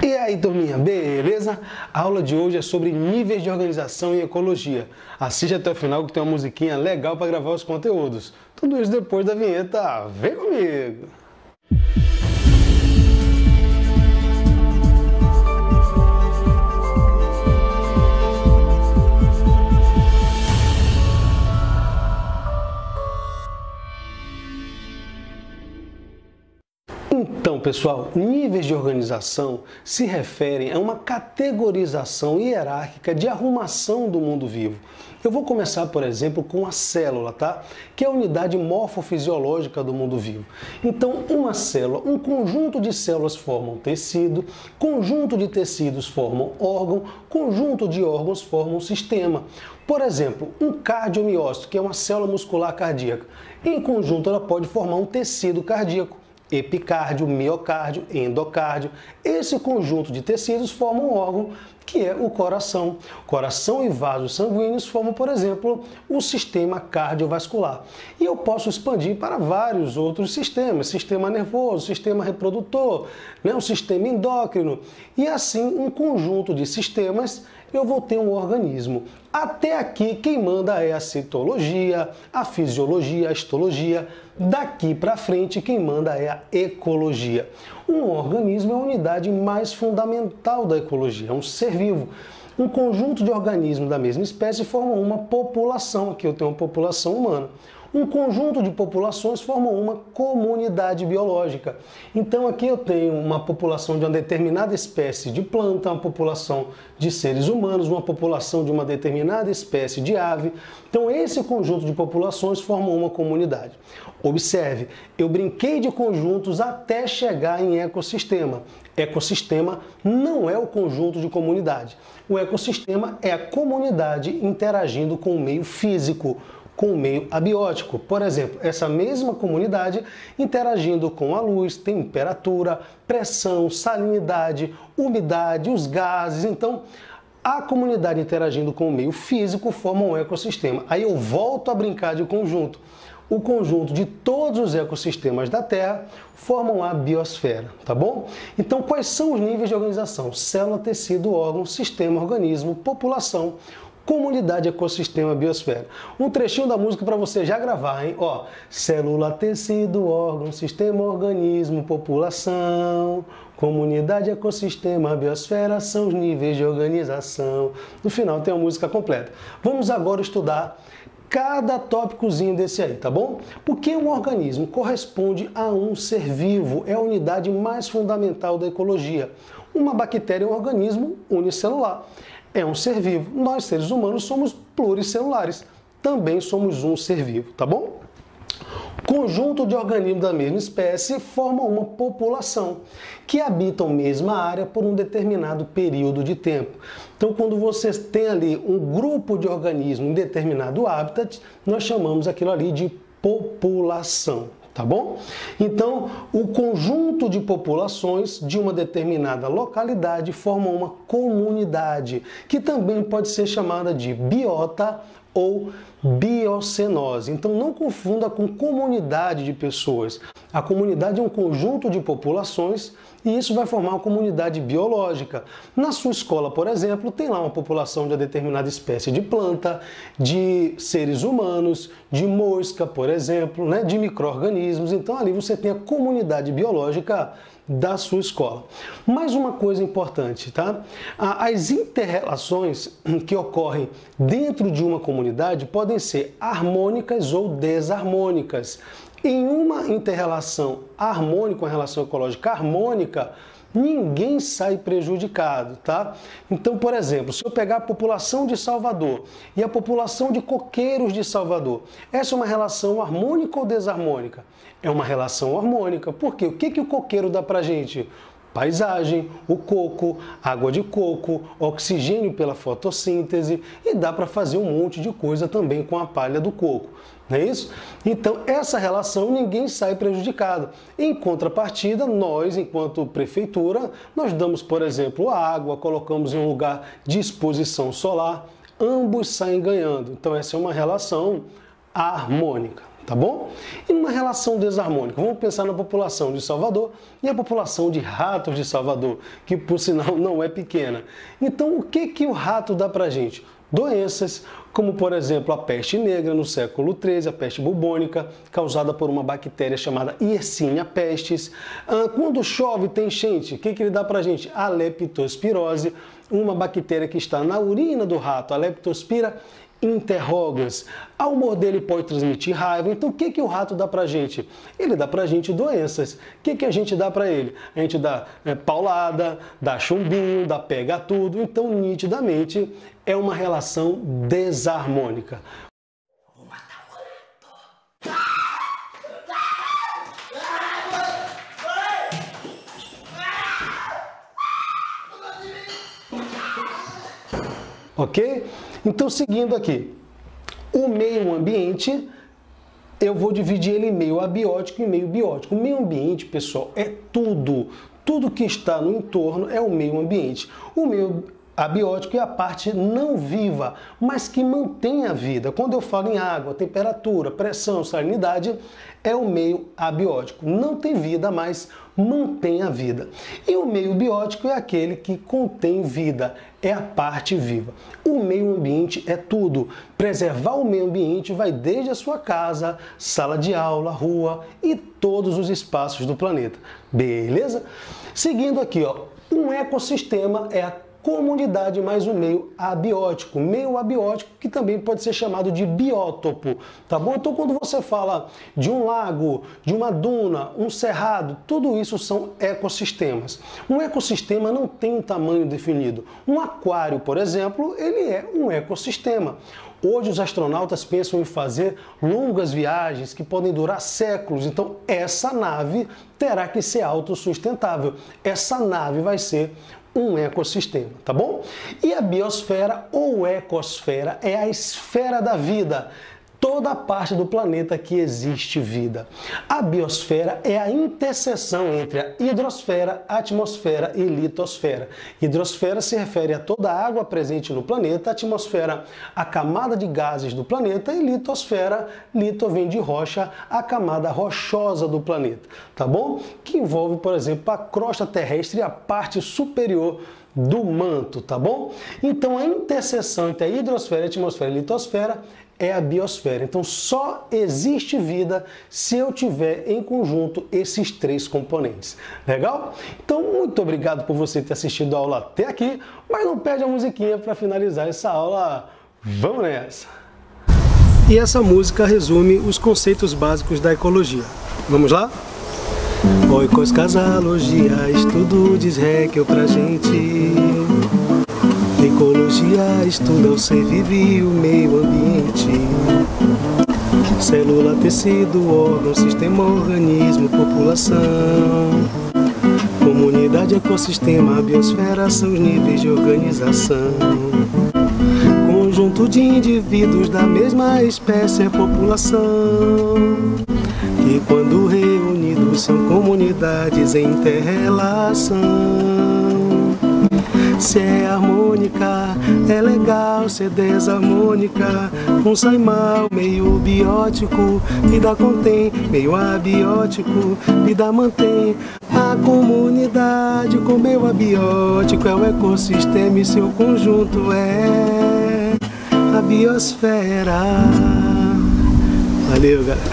E aí, turminha, beleza? A aula de hoje é sobre níveis de organização e ecologia. Assiste até o final que tem uma musiquinha legal para gravar os conteúdos. Tudo isso depois da vinheta. Vem comigo! Então, pessoal, níveis de organização se referem a uma categorização hierárquica de arrumação do mundo vivo. Eu vou começar, por exemplo, com a célula, tá? Que é a unidade morfofisiológica do mundo vivo. Então, uma célula, um conjunto de células formam tecido, conjunto de tecidos formam órgão, conjunto de órgãos formam sistema. Por exemplo, um cardiomiócito, que é uma célula muscular cardíaca, em conjunto ela pode formar um tecido cardíaco. Epicárdio, miocárdio, endocárdio. Esse conjunto de tecidos forma um órgão que é o coração. Coração e vasos sanguíneos formam, por exemplo, o sistema cardiovascular. E eu posso expandir para vários outros sistemas, sistema nervoso, sistema reprodutor, o sistema endócrino. E assim, um conjunto de sistemas, eu vou ter um organismo. Até aqui, quem manda é a citologia, a fisiologia, a histologia. Daqui para frente, quem manda é a ecologia. Um organismo é a unidade mais fundamental da ecologia, é um ser vivo. Um conjunto de organismos da mesma espécie formam uma população. Aqui eu tenho uma população humana. Um conjunto de populações formam uma comunidade biológica. Então aqui eu tenho uma população de uma determinada espécie de planta, uma população de seres humanos, uma população de uma determinada espécie de ave. Então esse conjunto de populações forma uma comunidade. Observe, eu brinquei de conjuntos até chegar em ecossistema. Ecossistema não é o conjunto de comunidade. O ecossistema é a comunidade interagindo com o meio físico, com o meio abiótico. Por exemplo, essa mesma comunidade interagindo com a luz, temperatura, pressão, salinidade, umidade, os gases. Então, a comunidade interagindo com o meio físico forma um ecossistema. Aí eu volto a brincar de conjunto. O conjunto de todos os ecossistemas da Terra formam a biosfera, tá bom? Então, quais são os níveis de organização? Célula, tecido, órgão, sistema, organismo, população, comunidade, ecossistema, biosfera. Um trechinho da música para você já gravar, hein? Ó, célula, tecido, órgão, sistema, organismo, população, comunidade, ecossistema, biosfera são os níveis de organização. No final tem a música completa. Vamos agora estudar cada tópicozinho desse aí, tá bom? Porque um organismo corresponde a um ser vivo, é a unidade mais fundamental da ecologia. Uma bactéria é um organismo unicelular. É um ser vivo. Nós, seres humanos, somos pluricelulares. Também somos um ser vivo, tá bom? Conjunto de organismos da mesma espécie formam uma população que habitam a mesma área por um determinado período de tempo. Então, quando você tem ali um grupo de organismos em determinado habitat, nós chamamos aquilo ali de população. Tá bom? Então, o conjunto de populações de uma determinada localidade formam uma comunidade, que também pode ser chamada de biota ou biocenose. Então, não confunda com comunidade de pessoas. A comunidade é um conjunto de populações e isso vai formar uma comunidade biológica. Na sua escola, por exemplo, tem lá uma população de uma determinada espécie de planta, de seres humanos, de mosca, por exemplo, de micro-organismos. Então, ali você tem a comunidade biológica da sua escola. Mais uma coisa importante, tá? As inter-relações que ocorrem dentro de uma comunidade podem ser harmônicas ou desarmônicas. Em uma inter-relação harmônica, uma relação ecológica harmônica, ninguém sai prejudicado, tá? Então, por exemplo, se eu pegar a população de Salvador e a população de coqueiros de Salvador, essa é uma relação harmônica ou desarmônica? É uma relação harmônica. Por quê? O que o coqueiro dá pra gente? Paisagem, o coco, água de coco, oxigênio pela fotossíntese e dá para fazer um monte de coisa também com a palha do coco. Não é isso? Então, essa relação ninguém sai prejudicado. Em contrapartida, nós, enquanto prefeitura, nós damos, por exemplo, a água, colocamos em um lugar de exposição solar, ambos saem ganhando. Então, essa é uma relação harmônica. tá bom? E numa relação desarmônica, vamos pensar na população de Salvador e a população de ratos de Salvador, que por sinal não é pequena. Então o que o rato dá pra gente? Doenças, como por exemplo a peste negra no século XIII, a peste bubônica, causada por uma bactéria chamada Yersinia pestis. Quando chove tem enchente, o que ele dá pra gente? A leptospirose, uma bactéria que está na urina do rato, a Leptospira interrogas. Ao morder ele pode transmitir raiva. Então o que o rato dá pra gente? Ele dá pra gente doenças. O que a gente dá pra ele? A gente dá paulada, dá chumbinho, dá pega tudo. Então nitidamente é uma relação desarmônica. Vou matar o rato. Ok? Então, seguindo aqui, o meio ambiente, eu vou dividir ele em meio abiótico e meio biótico. O meio ambiente, pessoal, é tudo. Tudo que está no entorno é o meio ambiente. O meio abiótico é a parte não viva, mas que mantém a vida. Quando eu falo em água, temperatura, pressão, salinidade, é o meio abiótico. Não tem vida, mas mantém a vida. E o meio biótico é aquele que contém vida, é a parte viva. O meio ambiente é tudo. Preservar o meio ambiente vai desde a sua casa, sala de aula, rua e todos os espaços do planeta. Beleza? Seguindo aqui, ó, um ecossistema é a comunidade mais o meio abiótico. Meio abiótico que também pode ser chamado de biótopo, tá bom? Então quando você fala de um lago, de uma duna, um cerrado, tudo isso são ecossistemas. Um ecossistema não tem um tamanho definido. Um aquário, por exemplo, ele é um ecossistema. Hoje os astronautas pensam em fazer longas viagens que podem durar séculos, então essa nave terá que ser autossustentável. Essa nave vai ser um ecossistema, tá bom? E a biosfera ou ecosfera é a esfera da vida. Toda a parte do planeta que existe vida. A biosfera é a interseção entre a hidrosfera, atmosfera e litosfera. Hidrosfera se refere a toda a água presente no planeta, atmosfera, a camada de gases do planeta, e litosfera, lito vem de rocha, a camada rochosa do planeta, tá bom? Que envolve, por exemplo, a crosta terrestre e a parte superior do manto, tá bom? Então a interseção entre a hidrosfera, a atmosfera e a litosfera é a biosfera. Então só existe vida se eu tiver em conjunto esses três componentes. Legal? Então muito obrigado por você ter assistido a aula até aqui, mas não perde a musiquinha para finalizar essa aula. Vamos nessa! E essa música resume os conceitos básicos da ecologia. Vamos lá? Oikos casalogia, estudo diz Haeckel pra gente. Ecologia estuda o ser vivo e o meio ambiente. Célula, tecido, órgão, sistema, organismo, população. Comunidade, ecossistema, biosfera são os níveis de organização. Conjunto de indivíduos da mesma espécie é população. E quando reunidos são comunidades em interrelação. Se é harmônica, é legal. Se é desarmônica, não sai mal. Meio biótico, vida contém. Meio abiótico, vida mantém. A comunidade com meio abiótico é o ecossistema e seu conjunto é a biosfera. Valeu, galera.